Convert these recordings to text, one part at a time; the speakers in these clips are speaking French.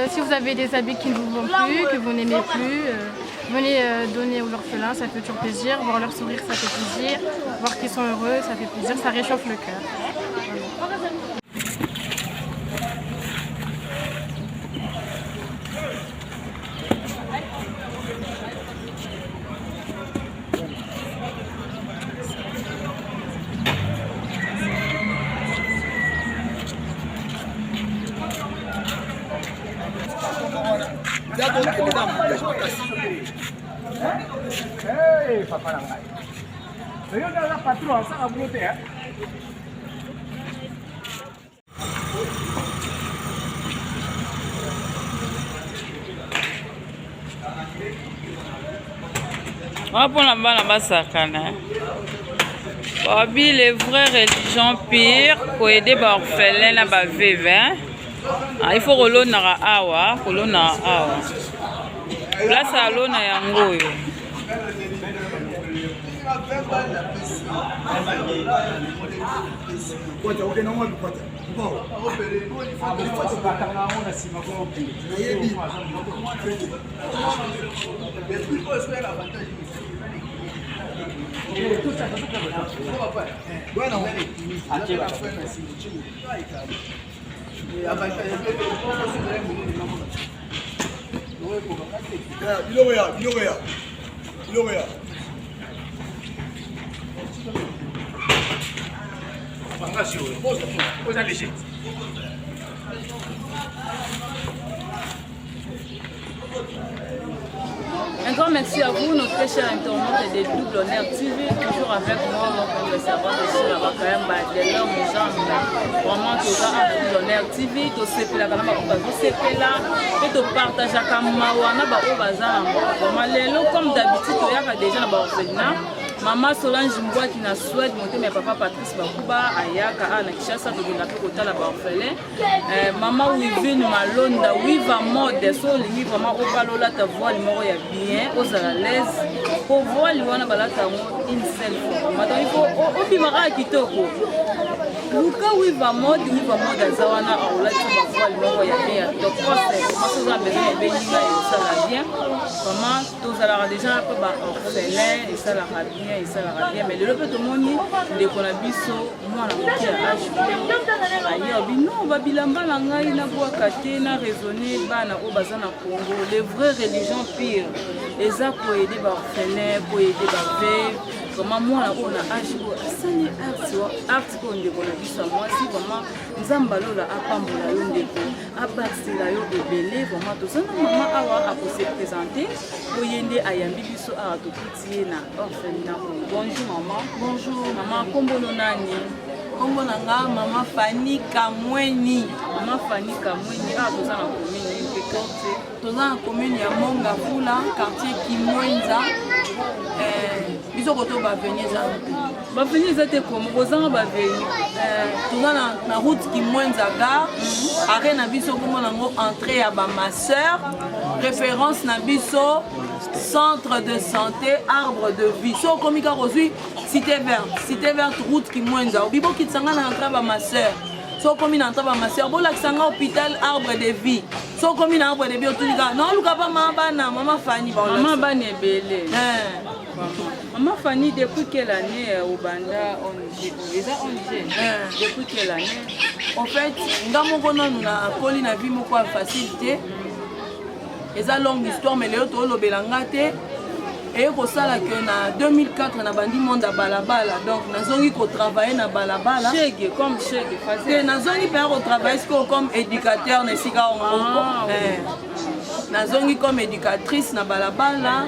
si vous avez des habits qui ne vous vont plus, que vous n'aimez plus, venez donner aux orphelins, ça fait toujours plaisir. Voir leur sourire, ça fait plaisir. Voir qu'ils sont heureux, ça fait plaisir, ça réchauffe le cœur. Voilà. Hey, papa langai. Saya dah patron sangat betul ya. Wapona bana basakana. Babi les vraies religions pires pour aider les orphelins na ba veuve. Il faut kolona awa, kolona awa. Place alona yango yo. Un grand merci à vous, notre très cher internaute de Double Honneur TV, toujours avec moi, mon servant de chez la Bakayamba, de l'homme, les gens, vraiment, tout à Double Honneur TV, tout ce que la Kanama, tout ce que là, et tout partage à Kamawana, vraiment, les lots, comme d'habitude, il y a déjà dans l'orphelinat. Maman Solange Mboua qui n'a souhaité monter mes papa Patrice Bakuba Ayaka à Nakishasa de la Kota la Barfelin. Maman Wivine Malonda, Wiva Mode, Solingi, vraiment au palola ta voix, le moro ya bien, aux à l'aise. Pour voir l'Iwana Balata une seule fois. Madame, il faut au Bimara Kitoko. Luka Wiva Mode, Azawana, Aola, tu vas voir le moro ya bien. Donc, moi, c'est ça, besoin de bénir et ça la bien. Maman, tous alors déjà un peu orphelin et ça la bien. Et ça la bien, mais le lot de mon nid, les conabiso, moi la moitié à HP. Ailleurs, non, Babilamba, Langaï, n'a pas caté, n'a raisonné, Bana, au Bazana Congo, les vraies religions pires. Les a pour aider les orphelins, pour aider les veuves. Comment moi la on a HP, Sani Arts, qu'on est conabiso, moi si vraiment, Zambalo la Apambola, Abaxila, Ebele, vraiment tout ça, maman a pour se présenter, pour y aider à Yambibiso à tout petit na orphelinat. Bonjour maman. Bonjour maman. Kombo nani? Kombo nanga maman Fanny Kamweni. Maman Fanny Kamweni. Ah, tous en commune. Tous en commune ya Monga Fula, quartier Kimwenza. Biso koto ba venir za. Ba venir za te comme Rosan ba venir. Tous na route Kimwenza gare. Arrêt na biso komo nango entrée ya ba ma sœur. Référence na biso centre de santé arbre de vie. So komika rozui cité verte route Kimwenza. Bibo kitsanga na entrée ba ma sœur. So komi na entrée ba ma sœur. Bola kisanga hôpital arbre de vie. So komi na arbre de vie otulika. Non luka pa mama na maman Fanny ba. Maman bana ebele. Maman Fanny, depuis quelle année au Banda depuis quelle année? En fait, nous avons une vie facilité. C'est une longue histoire, mais les autres et pour ça que en 2004 on a bandi monde à balabala, donc nous avons travaillé na balabala comme chèque facile. Nous avons travaillé comme éducateur comme éducatrice na balabala.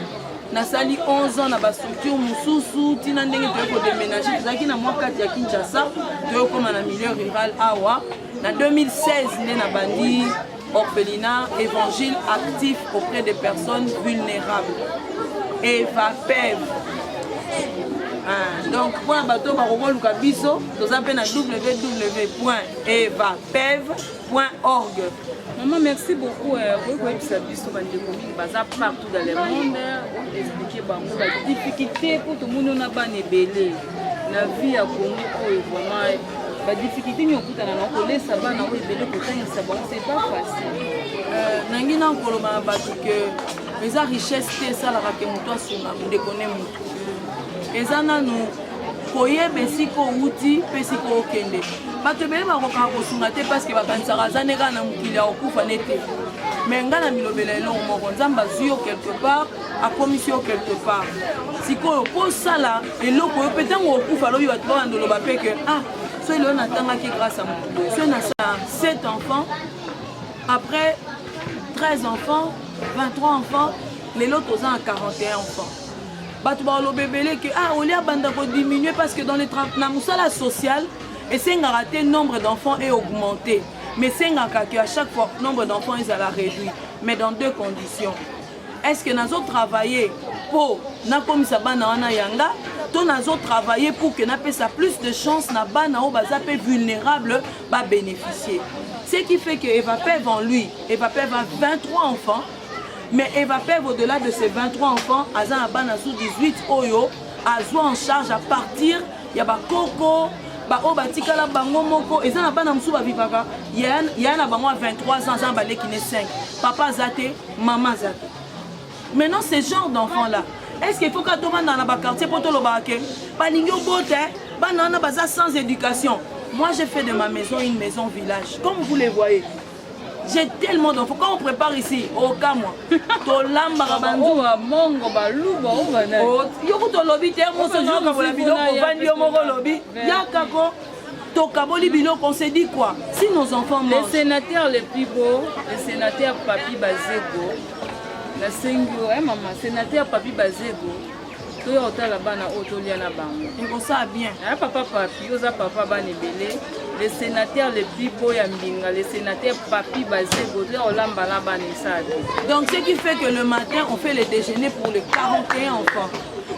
Nasali 11 ans na ba structure mususu tina ndenge to déménager zaki na mwaka ya Kinshasa to comme na milieu rural awa na 2016 né na bandi orphelinat évangile actif auprès des personnes vulnérables Eva Pev. Donc pour bateau ba luka biso to zape na www.evapev.org. Maman, merci beaucoup. Vous partout dans le monde. Vous expliquez les difficultés pour tout le monde. La vie à Congo, vraiment, badifficulté nini okutana na kolesa bana oyo ebele kotangisa bango c'est pas facile. nangi na koloba na bato ke eza richesse te esalaka ke moto asunga ndeko ne motu eza nanu koyeba esika outi mpe esika okende bato ebele bakokaka kosunga te parceke bakanisaka aza ne kaka na mokili ya kokufa ne te me ngai na milobela elongo moko nzambe azwi yo quelque part akomisi yo quelque part sikoyo posala eloko oyo mpe ntango okufa lobi bato babanda oloba mpe ke so eloo natangaki grâce à motu boye so nasala 7 enfants après 13 enfants 23 enfants lelo toza na 41 enfants bato baloba ebele ke olia banda kodiminue parce que dans na mosala social esengaka te nombre d'enfants est augmenté mais sengaka ke à chaque fois nombre d'enfants ezala réduit mais dans 2 conditions. Est-ce que nazo travailler pour nakomisa bana wana yanga to nazo travailler pour que napesa plus de chance na bana o baza pe vulnérable ba bénéficier. Ce qui fait que Eva Pev en lui, Eva Pev a 23 enfants, mais Eva Pev au-delà de ces 23 enfants, aza na bana sous 18 oyo azwa en charge à partir ya ba koko ba o batikala bango moko eza na bana musu ba vivaka ya na bango 23 ans aza baleki ne 5 papa zate maman zate. Maintenant ce genre d'enfants là est-ce qu'il faut que tout le monde dans le quartier pour tout le baquet balingyo bote banana baza sans éducation. Moi j'ai fait de ma maison une maison village comme vous les voyez. J'ai tellement d'enfants. Quand on prépare ici, au cas moi, to lamba bandu mongo baluba obana. Yoko to lobby te mo ce jour comme la vidéo on va dire mon lobby. Yakako to kaboli bilo on s'est dit quoi? Si nos enfants mangent. Les sénateurs les plus beaux, le sénateur Papi Bazego, la singio maman, sénateur Papi Bazego. Toi otala bana otolia na bango. Et ça bien. Papa Papi, oza papa bana ebele. Les sénateurs les plus beaux ya mbinga, les sénateurs Papi Bazego, olamba la bana isadi. Donc ce qui fait que le matin on fait le déjeuner pour les 41 enfants.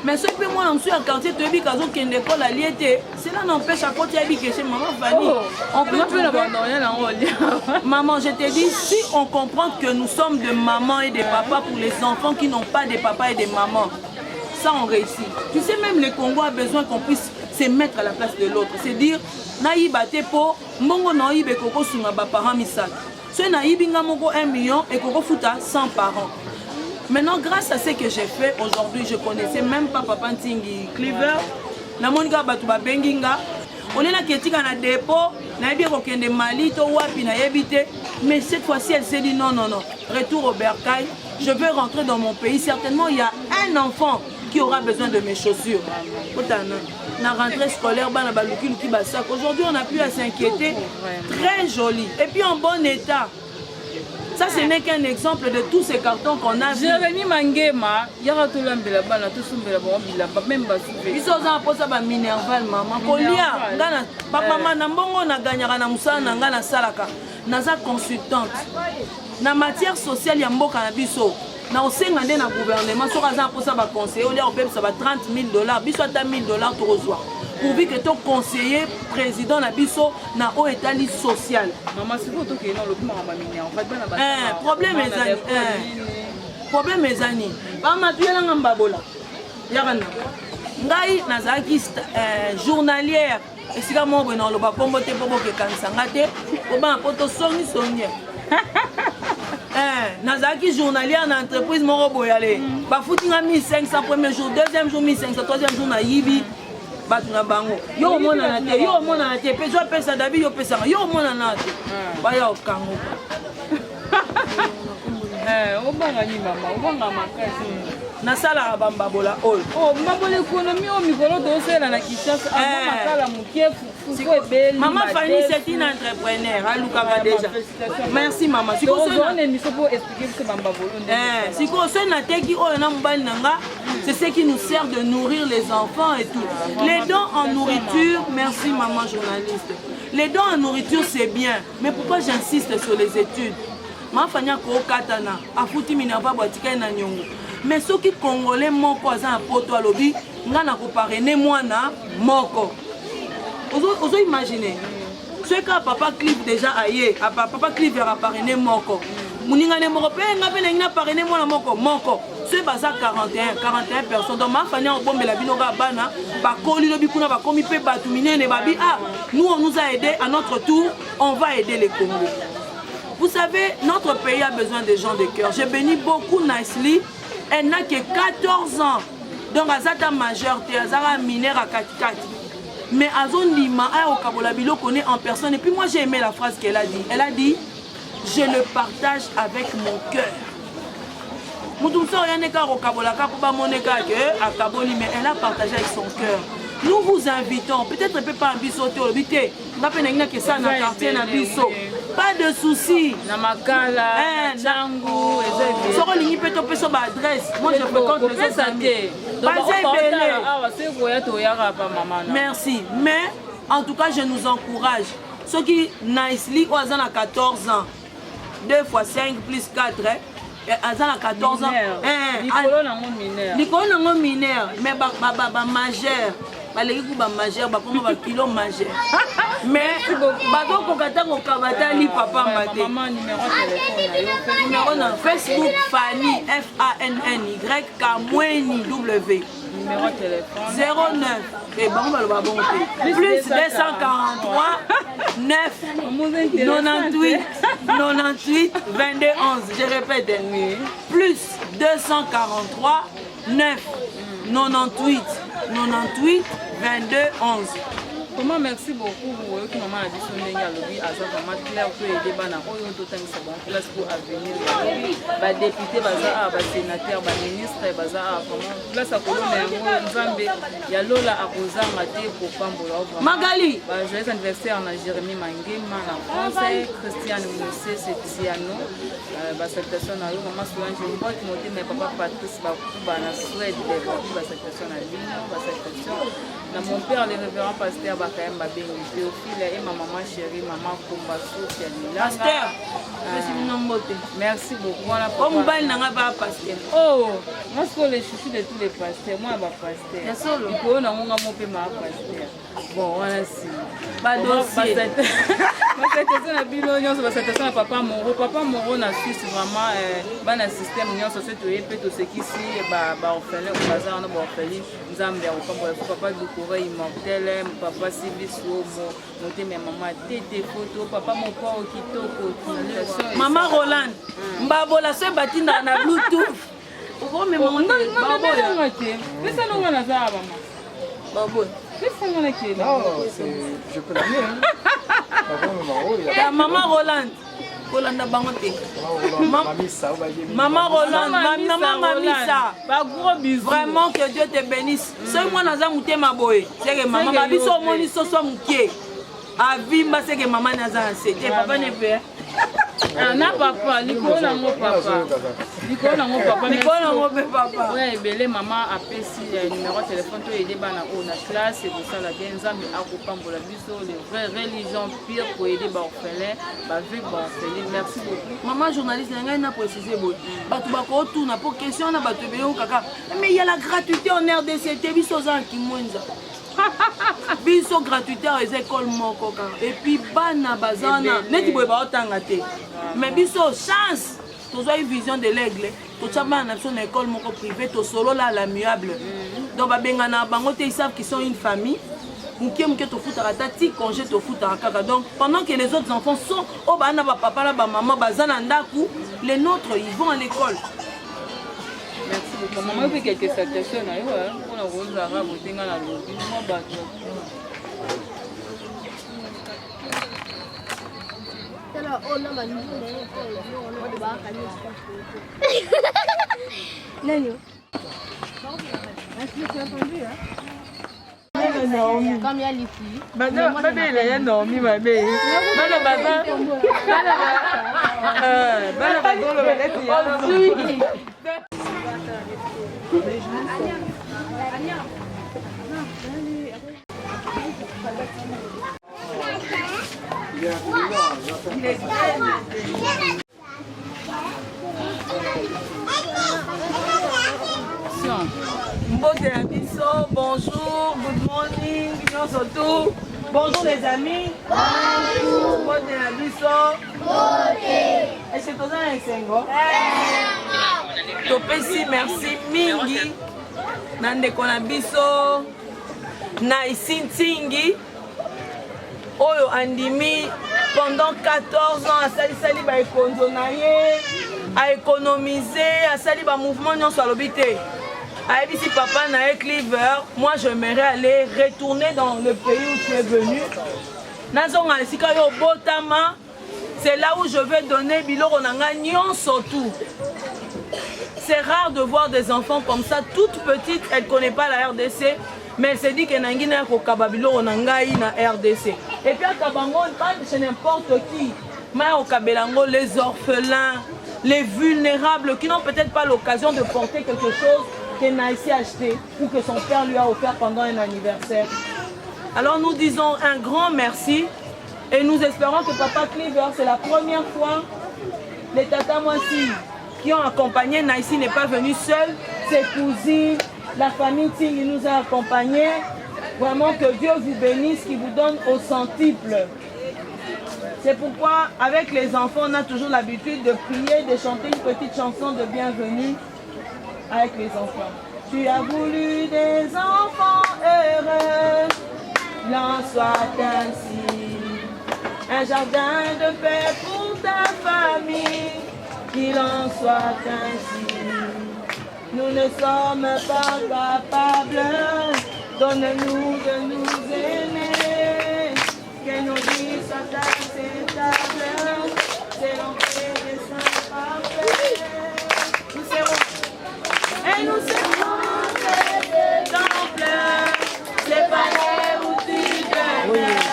Mais ce que moi on suit à quartier tu dis kazo kende ko la liété, cela n'empêche à côté habiter chez maman Fanny. On peut faire la maman, je te dis si on comprend que nous sommes de maman et de papa pour les enfants qui n'ont pas de papa et de maman. Ça on réussit. Tu sais même le Congo a besoin qu'on puisse se mettre à la place de l'autre. C'est dire naïba te po mbongo naïbe koko sunga ba parents misal. Ce naïbi nga moko 1 million et koko futa 100 parents. Maintenant grâce à ce que j'ai fait aujourd'hui, je connaissais même pas papa Ntingi Cleaver. Na monika batu ba benginga. On est là qui est na dépôt, naïbi kokende Mali to wapi na yebite, mais cette fois-ci elle s'est dit non. Retour au bercail, je veux rentrer dans mon pays. Certainement il y a un enfant qui aura besoin de mes chaussures. La rentrée scolaire, aujourd'hui on a pu s'inquiéter. Très joli. Et puis en bon état. Ça ce n'est qu'un exemple de tous ces cartons qu'on a. Jérémy Mangema, yara to lambela bana to sumbela ba bilamba même ba souvé. Ils sont en posa ba minerval maman. Kolia, ngana papa mama na mbongo na ganyaka na musala na ngana salaka. Naza consultante. Na matière sociale ya mboka na biso. Na osenga nde na gouvernement soka za posa ba conseiller au lieu de ça va $30,000 biso ata $1,000 to reçoit. Pourvu que ton conseiller président na biso na o étali social. Maman c'est pour toi que non le mama minia en fait bana ba. Problème mes amis. Mama tu yela ngamba bola. Yakana. Ngai nazaki journalière esika mo beno lo ba kombo te pobo ke kansanga te ko ba poto songi. Nazaki journalière dans l'entreprise moko boyale. Ba foutinga 1500 premier jour, deuxième jour 1500, troisième jour na yibi. Batuna bango. Yo mona na te, peso pesa David yo pesa. Yo mona na te. Ba ya okango. Obanga ni mama, obanga makasi. Na sala bamba bola ol. Oh, mabole économie au mikolo to sela na Kinshasa, makala mukiefu. Maman Fanny c'est une entrepreneur, Aluka déjà. Merci maman. Si ko c'est ce qui nous sert de nourrir les enfants et tout. Les dons en nourriture, merci maman journaliste. Les dons en nourriture c'est bien, mais pourquoi j'insiste sur les études? Maman Fanny ko katana, afuti minava botika na nyongo. Mais ceux qui congolais moko aza poto alobi, ngana ko parrainer mwana moko. Vous imaginez, Ce que papa Cliff déjà aye, papa Cliff a parrainé moko. Moninga ne moko pe nga pe na parrainé mona moko. Ce basa 41 personnes. Donc ma famille en bombe la binoga bana, ba koli lobi kuna ba komi pe batu minene babi ah, nous on nous a aidé à notre tour, on va aider les Congolais. Vous savez, notre pays a besoin de gens de cœur. J'ai béni beaucoup Nicely. Elle n'a que 14 ans. Donc, elle est majeure, elle est mineure à 4. Mais Azon Lima, elle connaît en personne. Et puis moi, j'ai aimé la phrase qu'elle a dit. Elle a dit, je le partage avec mon cœur. Mais elle a partagé avec son cœur. Nous vous invitons, peut-être pas un biseau, pas de soucis. Moi je fréquente les amis. Merci. Mais en tout cas, je nous encourage. Ceux qui Nicely, ont 14 ans. 2 fois 5 plus 4. Azan a 14 ans. Nicolo nango mineur. Mais majeur. Les majeur, kilo majeur. Mais papa numéro na Facebook Fanny FANNY Kamweni W. Numéro de téléphone 09 et plus 243 9 98 98 22 11. Je répète, plus 243 9 98 98 22 11. Comment merci beaucoup pour que maman a dit son nez à l'objet à ça vraiment clair que les débats n'a pas eu tout temps c'est bon place pour avenir ba député baza ba sénateur ba ministre baza comment place à colonne Nzambe ya lola akoza maté pour pambola Magali ba joyeux anniversaire na Jérémy Mangema na France Christian Moussé Setiano ba salutation na yo maman Solange Mbot moté mais papa Patrice ba kuba na Suède ba salutation na Lino ba salutation na mon père le révérend pasteur Bakayem Babengi Théophile et ma maman chérie maman Kumba Sophia Lilanga. Pasteur, merci beaucoup. Oh, moi je suis le chouchou de tous les pasteurs. Moi, je suis pasteur. Il faut que je pasteur. Bon, voilà si. Pas dossier. Papa Moro na Suisse vraiment ban système union société et tout ce qui si ba orphelin ou bazar na ba orphelin Nzambe au papa du coureur immortel papa Sibiso monter mes maman tété photo papa mon père kitoko maman Roland mbabola se batinda na bluetooth o me maman babola pesa nonga na za maman babola pesa nonga ke non je peux l'amener la maman Roland Rolanda Bangote. Maman Roland, maman Mamisa. Gros bisous. Vraiment que Dieu te bénisse. C'est moi naza mouté ma boy. C'est que maman Babiso moni soso mouké. Avimba c'est que maman naza c'était papa ne peut. Na papa, Nicole nango papa. Nicole nango papa. Nicole nango papa. Ouais, belé maman a pesi numéro de téléphone to aider bana o na classe et ça la Nzambe akopambola biso les vraies religions pire pour aider ba orphelin, ba vie ba orphelin. Merci beaucoup. Maman journaliste ngai na préciser boy. Batu bako tourna pour question na batu beyo kaka. Mais il y a la gratuité en RDC biso za kimwenza. Biso gratuité aux écoles moko et puis bana bazana neti boy ba otanga te. Mais biso chance tu as une vision de l'aigle tu as une école moko privée tu solo là l'amiable donc ba bengana bango te ils savent qu'ils sont une famille muké to futara tati congé to futara kaka donc pendant que les autres enfants sont au bana ba papa la ba maman bazana ndaku les nôtres ils vont à l'école. Merci beaucoup. Maman fait quelques salutations na yo on a rose arabe tinga na lobi moi bato. Nani? Comme il y a les filles. Il y a Naomi, ma belle. Bonjour, good morning, surtout Bonjour les amis. Bonjour. Bonjour la biso. Est-ce que tu as un sengo? Topesi merci mingi. Nandeko na biso. Naïsi Ntingi. Oyo andimi pendant 14 ans asali ba ekonzo na ye. A économiser, asali ba mouvement nyonso alobi te. Aïbisi papa na Cleaver, moi j'aimerais aller retourner dans le pays où tu es venu. C'est là où je vais donner biloko nanga nyonso tout. C'est rare de voir des enfants comme ça, toute petite, elle ne connaît pas la RDC, mais elle s'est dit que nangina ko kababilo nangai na RDC. Et puis à Kabango, pas chez n'importe qui, mais au Kabelango, les orphelins, les vulnérables qui n'ont peut-être pas l'occasion de porter quelque chose que Naïsi a acheté ou que son père lui a offert pendant un anniversaire. Alors nous disons un grand merci et nous espérons que Papa Cleaver, c'est la première fois, les Tata Moissi qui ont accompagné Naïsi n'est pas venu seul, ses cousines, la famille Ting nous a accompagnés. Vraiment que Dieu vous bénisse, qu'il vous donne au centuple. C'est pourquoi avec les enfants, on a toujours l'habitude de prier, de chanter une petite chanson de bienvenue avec les enfants. Tu as voulu des enfants heureux, il en soit ainsi. Un jardin de paix pour ta famille, qu'il en soit ainsi. Nous ne sommes pas capables, donne-nous de nous aimer, que nos vies soient acceptables, c'est l'entrée des saints parfaits. Nous serons et nous serons des temples, les palais où tu demeures.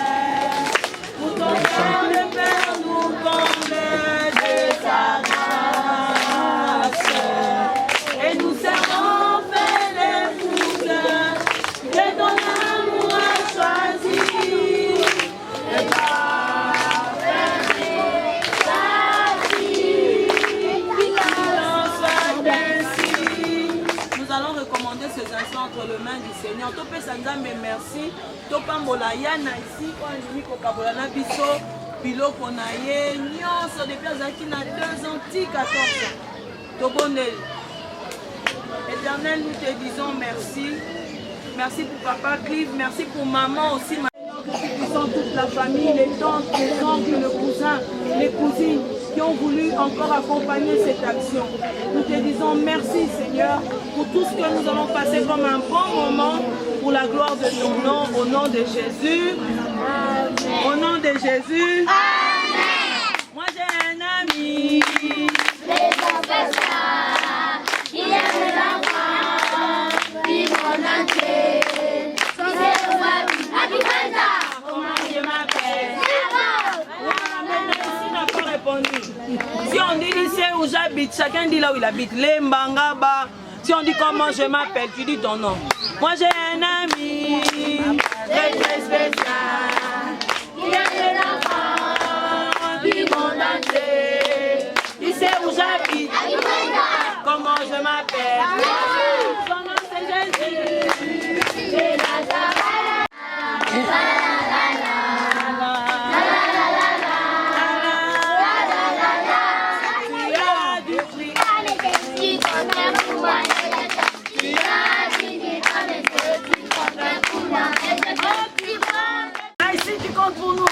Pour ton cœur de Père nous comble de sa grâce. Et nous serons faits d'épouse que ton amour a choisi. Et par fermer ta vie, qu'il en soit ainsi. Nous allons recommander ces instants entre les mains du Seigneur. Topé Sanzambe, merci. Topambola yana ici, quand on dit kokabola na biso, biloko na ye, nyonso depuis azaki na 2 ans, 14 ans. Tobonel. Éternel, nous te disons merci. Merci pour Papa Clive, merci pour maman aussi. Toute la famille, les tantes, les oncles, le cousin, les cousines qui ont voulu encore accompagner cette action. Nous te disons merci Seigneur pour tout ce que nous allons passer comme un bon moment pour la gloire de ton nom, au nom de Jésus. Amen. Au nom de Jésus. Amen. Moi j'ai un ami. Les professeurs, il aime les enfants, ils vont entier. Si on dit lycée où j'habite, chacun dit là où il habite. Les Mbangaba. Si on dit comment je m'appelle, tu dis ton nom. Moi j'ai un ami très très spécial. Il a des enfants du monde entier. Il sait où j'habite, comment je m'appelle. Son nom c'est Jésus. C'est Nazareth. Ici tu comptes pour nous.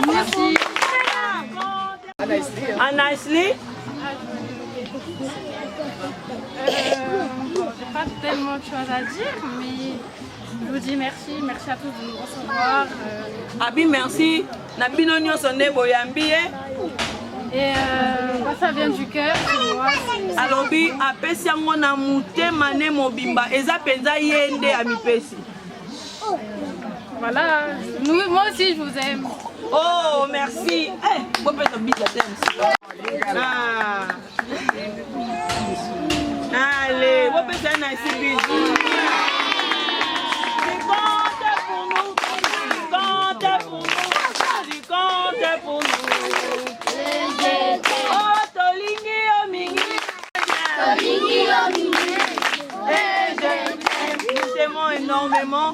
Merci. Anaïsli. J'ai pas tellement de choses à dire, mais je vous dis merci. Merci à tous de nous recevoir. Abi, merci. Nabino nyonso ne boyambi. Et ça vient du cœur, alors bi apesi yango na mutema ne mobimba eza penza yende amipesi. Voilà, moi aussi je vous aime. Oh merci. Eh, bon peut-être bise ah. Allez, bon peut-être na ici bisous. Compte pour nous. Compte pour nous. Compte pour nous. Oh, Tolingi, oh, Mingi. Tolingi, oh, Mingi. énormément.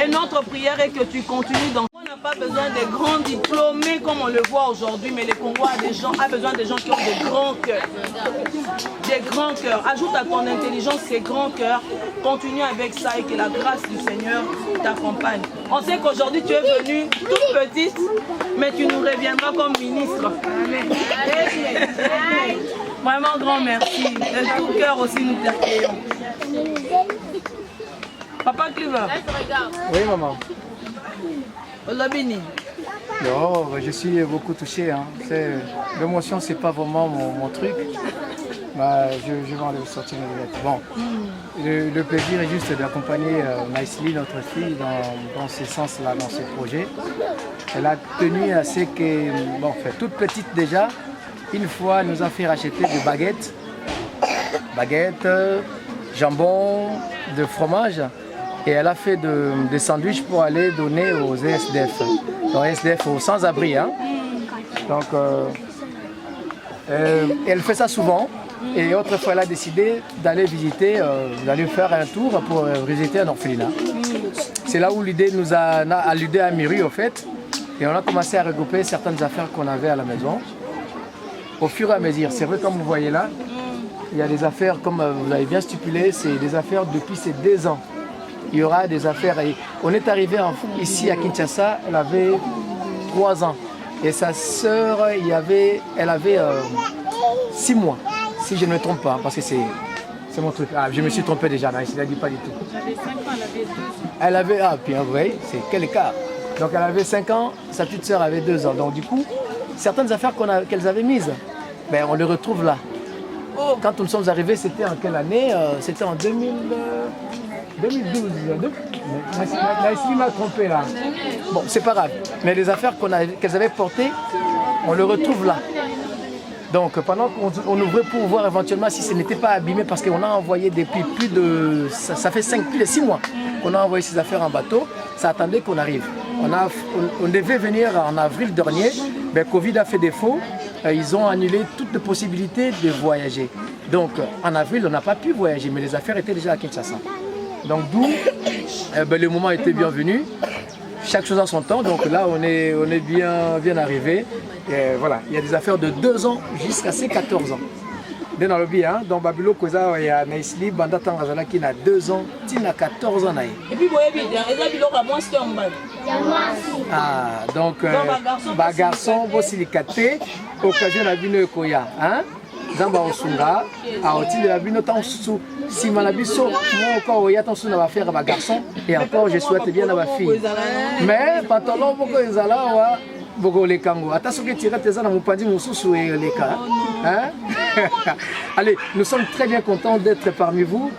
Et notre prière est que tu continues dans... On n'a pas besoin des grands diplômés comme on le voit aujourd'hui, mais le Congo a besoin des gens qui ont des grands cœurs. Des grands cœurs. Ajoute à ton intelligence ces grands cœurs. Continue avec ça et que la grâce du Seigneur t'accompagne. On sait qu'aujourd'hui tu es venue toute petite, mais tu nous reviendras comme ministre. Amen. Vraiment grand merci. De tout cœur aussi nous t'accueillons. Papa Cliva. Oui, maman. Olabini. Non, je suis beaucoup touché. Hein. L'émotion, c'est pas vraiment mon truc. Bah, je vais aller sortir mes lunettes. Bon, le plaisir est juste d'accompagner Naïsli, notre fille, dans ce sens-là, dans ce projet. Elle a tenu à ce que, bon, fait, toute petite déjà, une fois, elle nous a fait racheter des baguettes, jambon, de fromage. Et elle a fait des sandwichs pour aller donner aux SDF, aux sans-abri. Hein. Donc, elle fait ça souvent. Et autrefois, elle a décidé d'aller visiter, d'aller faire un tour pour visiter un orphelinat. C'est là où l'idée nous a alludé à Miru, au fait. Et on a commencé à regrouper certaines affaires qu'on avait à la maison. Au fur et à mesure, c'est vrai, comme vous voyez là, il y a des affaires, comme vous avez bien stipulé, c'est des affaires depuis ces 2 ans. Il y aura des affaires. Et on est arrivé ici à Kinshasa, elle avait 3 ans. Et sa sœur, elle avait 6 mois, si je ne me trompe pas, parce que c'est mon truc. Ah, je me suis trompé déjà, mais je ne dit pas du tout. J'avais 5 ans, elle avait 2 ans. Puis vous voyez, c'est quel écart. Donc elle avait 5 ans, sa petite sœur avait 2 ans. Donc du coup, certaines affaires qu'elles avaient mises, ben, on les retrouve là. Quand nous sommes arrivés, c'était en quelle année? C'était en 2012. Naïsli m'a trompé là. Bon, c'est pas grave. Mais les affaires qu'elles avaient portées, on les retrouve là. Donc pendant qu'on ouvrait pour voir éventuellement si ce n'était pas abîmé, parce qu'on a envoyé depuis plus de... Ça fait plus de 6 mois qu'on a envoyé ces affaires en bateau. Ça attendait qu'on arrive. On devait venir en avril dernier, mais Covid a fait défaut. Ils ont annulé toutes les possibilités de voyager. Donc en avril, on n'a pas pu voyager, mais les affaires étaient déjà à Kinshasa. Donc d'où le moment était bienvenu. Chaque chose en son temps. Donc là, on est bien arrivé. Et voilà, il y a des affaires de 2 ans jusqu'à ses 14 ans. Dans le bien, dans Babylone, il y a Naïsli, Bandatan Razala qui a 2 ans, qui a 14 ans. Et puis, vous voyez bien, il y a des ah, donc, garçon, Bosilikaté, occasion de la vie Koya. Zamba Osunga, a oti de la vie notamment sous si Manabiso, moi encore, il y a tant de faire ma garçon, et encore, je souhaite bien à ma fille. Mais, pantalon, beaucoup de zala, beaucoup les kango. Attention que tu restes dans mon panier, mon sous et les cas. Allez, nous sommes très bien contents d'être parmi vous.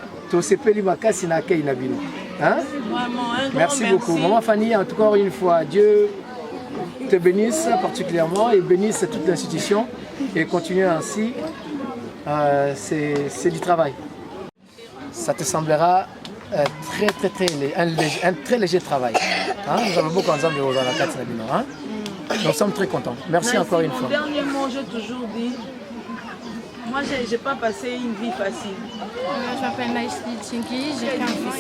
Merci beaucoup. Maman Fanny, encore une fois, Dieu te bénisse particulièrement et bénisse toute l'institution et continue ainsi. C'est du travail. Ça te semblera un très léger travail. Nous avons beaucoup ensemble dans la carte. Nous sommes très contents. Merci encore une fois. Dernier mot, j'ai toujours dit, moi je n'ai pas passé une vie facile. Je m'appelle Naïsli Tchingi, j'ai 15 ans.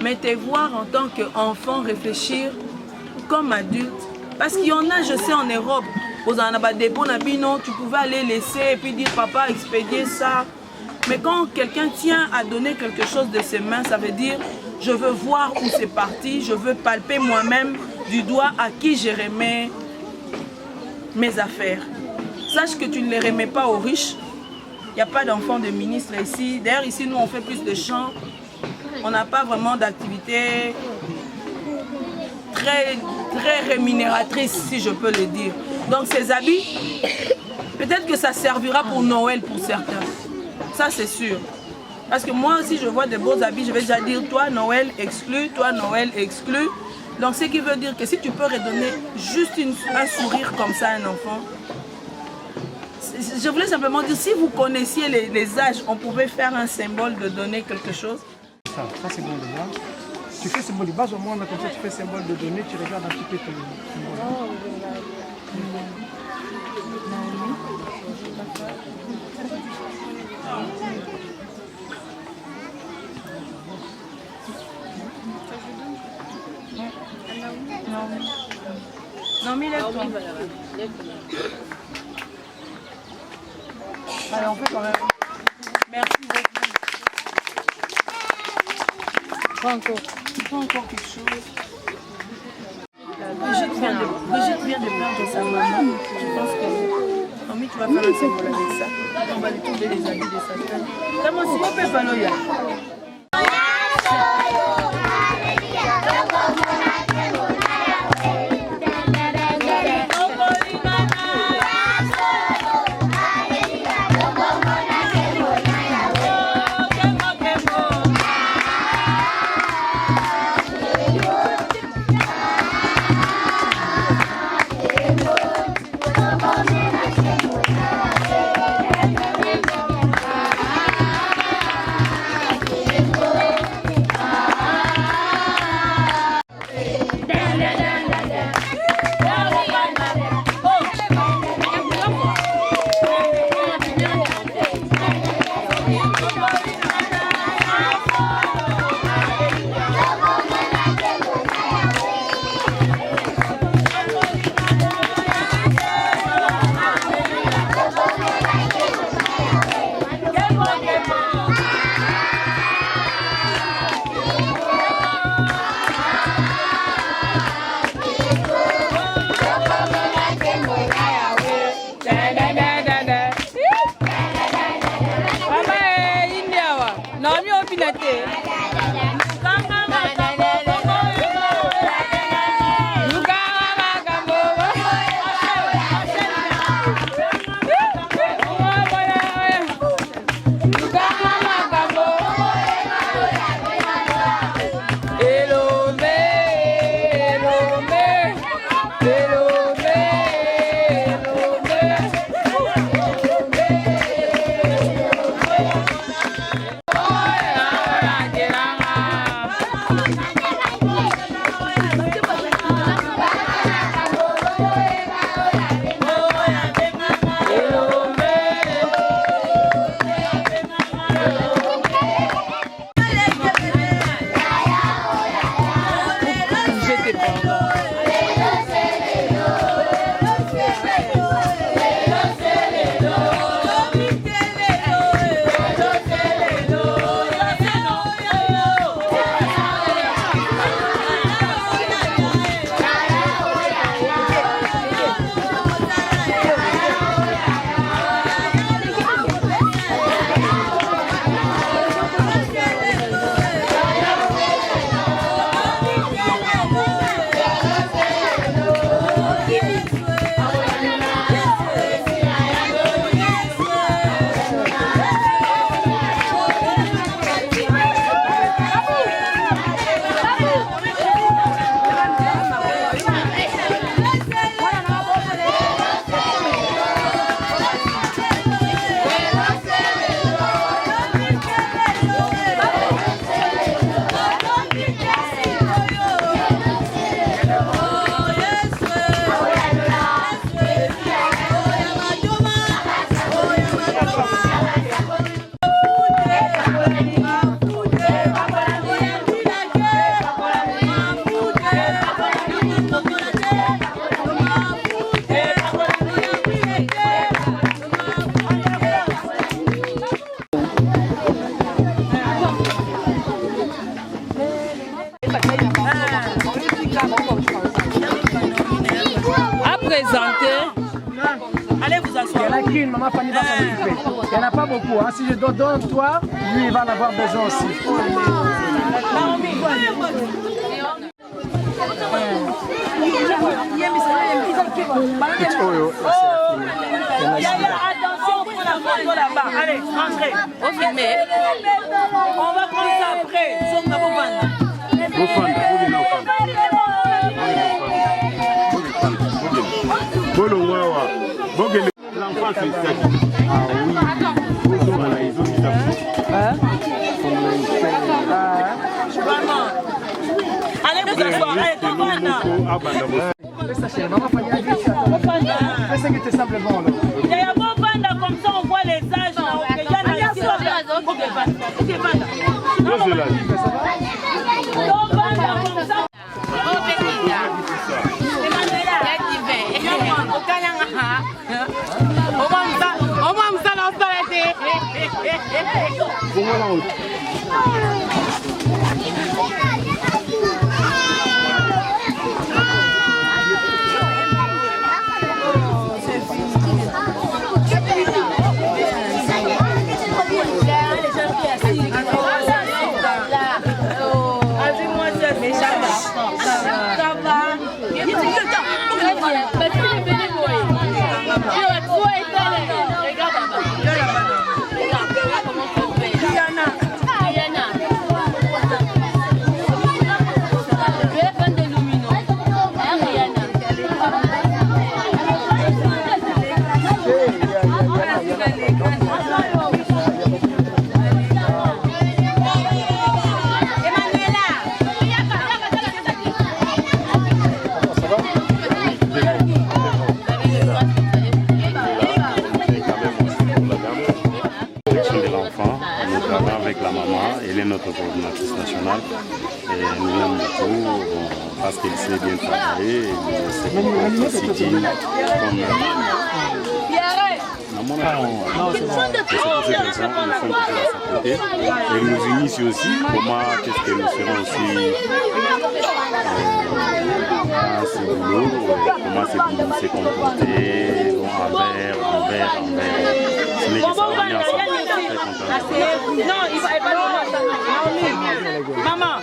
Mais te voir en tant qu'enfant réfléchir comme adulte, parce qu'il y en a, je sais, en Europe, tu pouvais aller laisser et puis dire papa expédier ça. Mais quand quelqu'un tient à donner quelque chose de ses mains, ça veut dire je veux voir où c'est parti, je veux palper moi-même du doigt à qui je remets mes affaires. Sache que tu ne les remets pas aux riches. Il n'y a pas d'enfants de ministre ici. D'ailleurs, ici, nous, on fait plus de chants. On n'a pas vraiment d'activité très rémunératrice, si je peux le dire. Donc, ces habits, peut-être que ça servira pour Noël pour certains. Ça, c'est sûr. Parce que moi aussi, je vois des beaux habits, je vais déjà dire, toi, Noël exclu, toi, Noël exclu. Donc, ce qui veut dire que si tu peux redonner juste un sourire comme ça à un enfant, je voulais simplement dire, si vous connaissiez les âges, on pouvait faire un symbole de donner quelque chose. Ça c'est bon déjà. Tu fais symbole de base au moins, comme ça tu fais symbole de donner, tu regardes un petit peu ton symbole. Non, mais lève-toi. Allez, on fait quand même. Merci beaucoup. Pas encore quelque chose. Brigitte vient de perdre sa maman. Je pense que Nomi, tu vas faire un symbole avec ça. On va lui trouver les habits de sa femme. Comment si on peut pas l'oya? Maman Fanny va s'en occuper. Il n'y en a pas beaucoup. Hein. Si je donne toi, lui il va en avoir besoin aussi. Attention pour la photo là-bas. Allez, entrez. On va prendre ça après. L'enfant c'est ça. Ah oui. Allez vous asseoir. Allez, il y a un bon panda comme ça, on voit les âges. Non, c'est là. Bon panda comme ça. Notre coordinatrice nationale et nous l'aimons beaucoup parce qu'elle sait bien travailler et c'est comme elle nous initie aussi comment qu'est-ce que nous serons aussi ce boulot, comment c'est boulot s'est comporté envers ce n'est que ça, on est ensemble. Non, il va pas maman,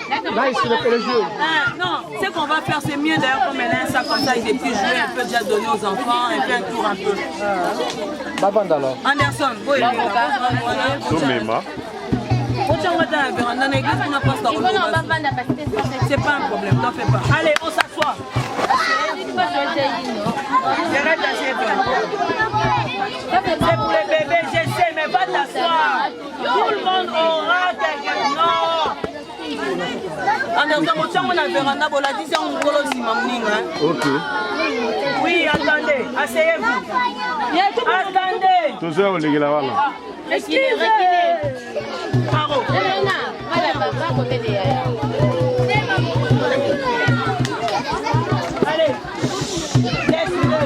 non, ce qu'on va faire, c'est mieux d'ailleurs comme elle a un sac comme ça, il est plus joué, elle peut déjà donner aux enfants, elle fait un tour un peu. Anderson, vous êtes là. C'est pas un problème, t'en fais pas. Allez, on s'assoit. J'arrête d'assiette. C'est pour les bébés, je sais, mais va t'asseoir. Tout le monde aura quelqu'un. Non. Ok. Oui, attendez, asseyez-vous. Attendez. Excusez. Bravo. Allez, laisse-le.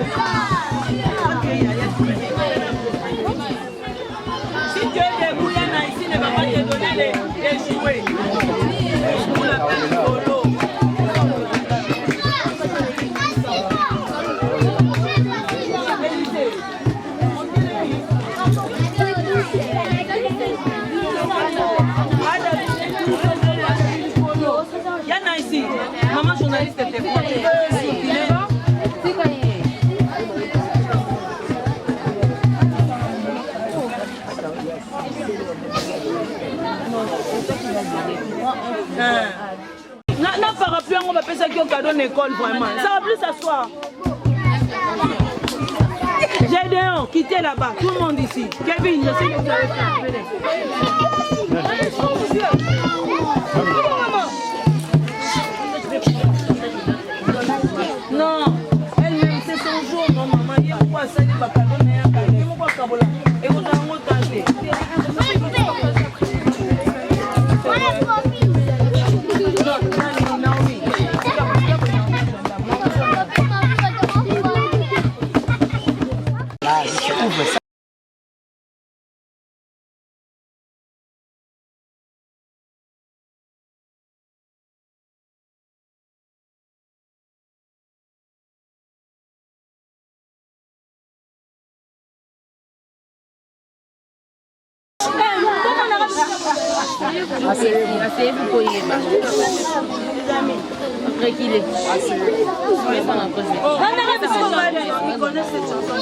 Si tu es debout, Yana ici ne va pas te donner les jouets. On l'appelle polo. Yana ici, maman journaliste était pour non, parapluie, on va faire ça qui est au cadeau de l'école, vraiment. Ça va plus s'asseoir. Gédéon, quittez là-bas, tout le monde ici. Kevin, je sais que tu avais fait. Non, elle-même, c'est son jour, non, maman. Il y a quoi ça, il va pas donner un cadeau. Il va pas cabola. Et vous avez un mot caché. Asseyez-vous pour y aller. Après qu'il est. Il connaît cette chanson.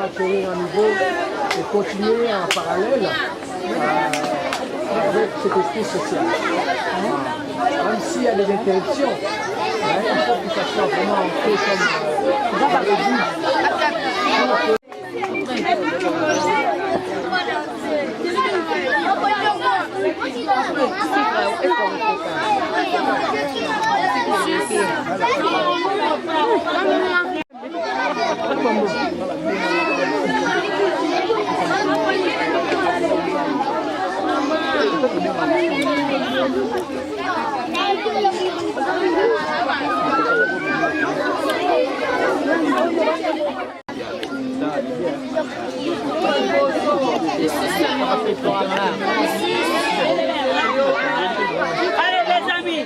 acquérir un niveau et continuer en parallèle avec cet esprit social. Même s'il y a des interruptions, il faut que ça soit vraiment fait comme dans le but. Allez les amis,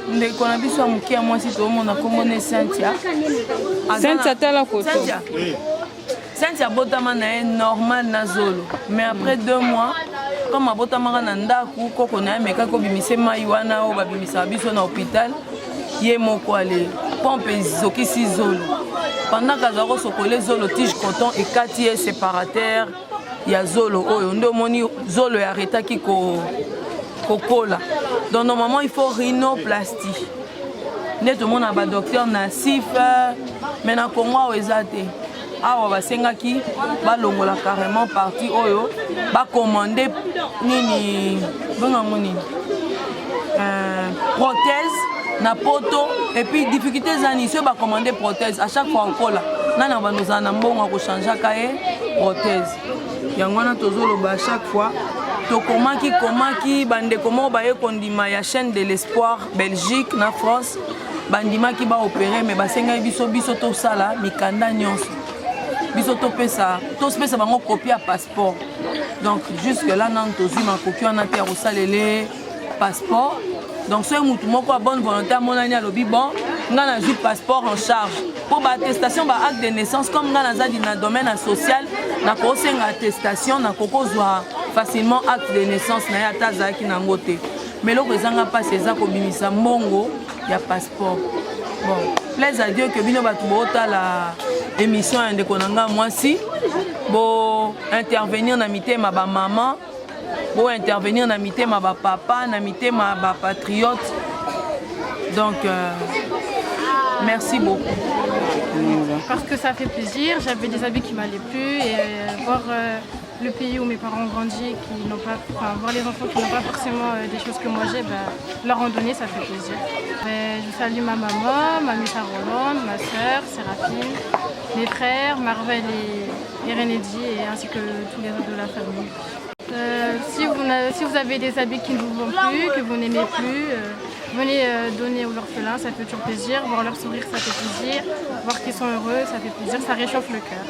ndeko na biso ya moke ya mwasi toomona kombo ne Cynthia. Cynthia tala koto. Cynthia abotama na ye normal na zolo, mais après 2 mois comme abotamaka na ndaku koko na ye meka kobimisa mai wana oyo babimisaka biso na hôpital ye moko ale pompe ezokisi zolo pendant kazwa kosokola zolo tige coton ekati ye séparateur ya zolo oyo nde omoni zolo earretaki kokola. Donc normalement il faut rhinoplastie nde tomona badocteur na sif mais na Congo awa eza te. Awa basengaki balongola carrément parti oyo bacommande nini bongango nini prothèse na poto et puis difficulté zani so bacommande prothèse à chaque fois okola nana banozala na mbongo akochangeaka ye prothèse yango wana tozoloba à chaque fois tokomaki bandeko moko baye kondima ya chaîne de l'espoir Belgique na France bandimaki baopéré mais basengaki biso tosala mikanda nyonso biso topesa bango copie ya passeport. Donc jusque là nanu tozwi makoki wana te ya kosalele passeport. Donc soki mutu moko ya bonne volonté amonani alobi bon nga nazwi passeport en charge pour attestation acte de naissance comme nga nazali na domaine social nakosenga attestation nakokozwa facilement acte de naissance na ye ata azalaki nango te. Mais eloko ezanga mpasi eza kobimisa mbongo ya passeport. Bon, plaise à Dieu que bino bato bootala émission ya ndeko na nga mwasi bo intervenir na mitema ba maman, bo intervenir na mitema ba papa, na mitema ba patriote. Donc merci beaucoup. Parce que ça fait plaisir, j'avais des habits qui m'allaient plus et voir le pays où mes parents ont grandi, qui n'ont pas, enfin, voir les enfants qui n'ont pas forcément des choses que moi j'ai, leur en donner, ça fait plaisir. Je salue ma maman, ma Missa Rolande, ma soeur, Séraphine, mes frères, Marvel et Renédi, et ainsi que tous les autres de la famille. Si vous avez des habits qui ne vous vont plus, que vous n'aimez plus, venez donner aux orphelins, ça fait toujours plaisir. Voir leur sourire, ça fait plaisir. Voir qu'ils sont heureux, ça fait plaisir, ça réchauffe le cœur.